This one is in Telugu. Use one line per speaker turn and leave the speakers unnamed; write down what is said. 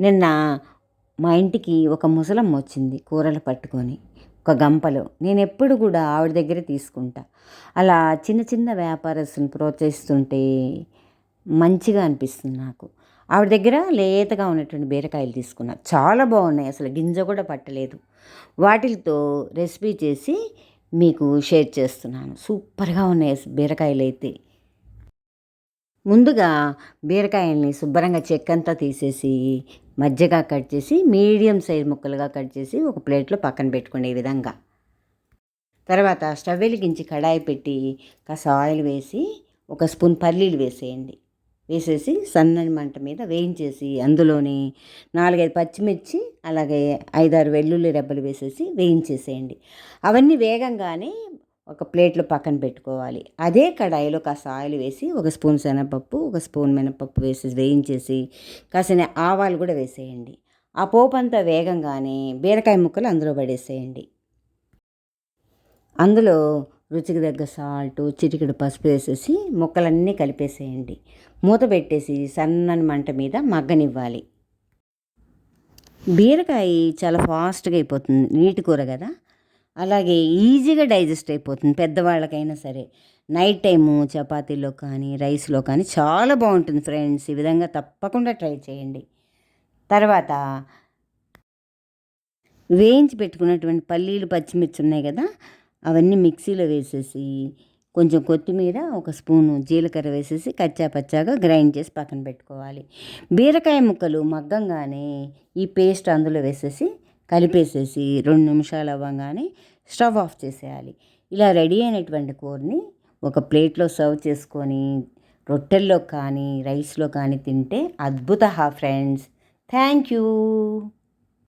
నిన్న మా ఇంటికి ఒక ముసలమ్మ వచ్చింది కూరలు పట్టుకొని ఒక గంపలో. నేనెప్పుడు కూడా ఆవిడ దగ్గరే తీసుకుంటా. అలా చిన్న చిన్న వ్యాపారస్తులను ప్రోత్సహిస్తుంటే మంచిగా అనిపిస్తుంది నాకు. ఆవిడ దగ్గర లేతగా ఉన్నటువంటి బీరకాయలు తీసుకున్నా. చాలా బాగున్నాయి, అసలు గింజ కూడా పట్టలేదు. వాటితో రెసిపీ చేసి మీకు షేర్ చేస్తున్నాను. సూపర్గా ఉన్నాయి బీరకాయలు అయితే. ముందుగా బీరకాయల్ని శుభ్రంగా చెక్కంతా తీసేసి మధ్యగా కట్ చేసి మీడియం సైజ్ ముక్కలుగా కట్ చేసి ఒక ప్లేట్లో పక్కన పెట్టుకోండి ఈ విధంగా. తర్వాత స్టవ్ వెలిగించి కడాయి పెట్టి కాస్త ఆయిల్ వేసి ఒక స్పూన్ పల్లీలు వేసేయండి. వేసేసి సన్నని మంట మీద వేయించేసి అందులోని 4-5 పచ్చిమిర్చి అలాగే 5-6 వెల్లుల్లి రెబ్బలు వేసేసి వేయించేసేయండి. అవన్నీ వేగంగానే ఒక ప్లేట్లో పక్కన పెట్టుకోవాలి. అదే కడాయిలో కాస్త ఆయిల్ వేసి ఒక స్పూన్ శనగపప్పు, ఒక స్పూన్ మినపప్పు వేసి వేయించేసి కాసిన ఆవాలు కూడా వేసేయండి. ఆ పోపు అంతా వేగంగానే బీరకాయ ముక్కలు అందులో పడేసేయండి. అందులో రుచికి తగ్గ సాల్టు, చిటికెడు పసుపు వేసేసి ముక్కలన్నీ కలిపేసేయండి. మూత పెట్టేసి సన్నని మంట మీద మగ్గనివ్వాలి. బీరకాయ చాలా ఫాస్ట్గా అయిపోతుంది, నీటి కూర కదా, అలాగే ఈజీగా డైజెస్ట్ అయిపోతుంది పెద్దవాళ్ళకైనా సరే. నైట్ టైము చపాతీలో కానీ రైస్లో కానీ చాలా బాగుంటుంది ఫ్రెండ్స్. ఈ విధంగా తప్పకుండా ట్రై చేయండి. తర్వాత వేయించి పెట్టుకున్నటువంటి పల్లీలు పచ్చిమిర్చి ఉన్నాయి కదా, అవన్నీ మిక్సీలో వేసేసి కొంచెం కొత్తిమీర, ఒక స్పూను జీలకర్ర వేసేసి కచ్చా పచ్చాగా గ్రైండ్ చేసి పక్కన పెట్టుకోవాలి. బీరకాయ ముక్కలు మగ్గంగానే ఈ పేస్ట్ అందులో వేసేసి కలిపేసేసి 2 నిమిషాలు అవ్వగానే స్టవ్ ఆఫ్ చేసేయాలి. ఇలా రెడీ అయినటువంటి కూరని ఒక ప్లేట్లో సర్వ్ చేసుకొని రొట్టెల్లో కానీ రైస్లో కానీ తింటే అద్భుత ఫ్రెండ్స్. Thank you.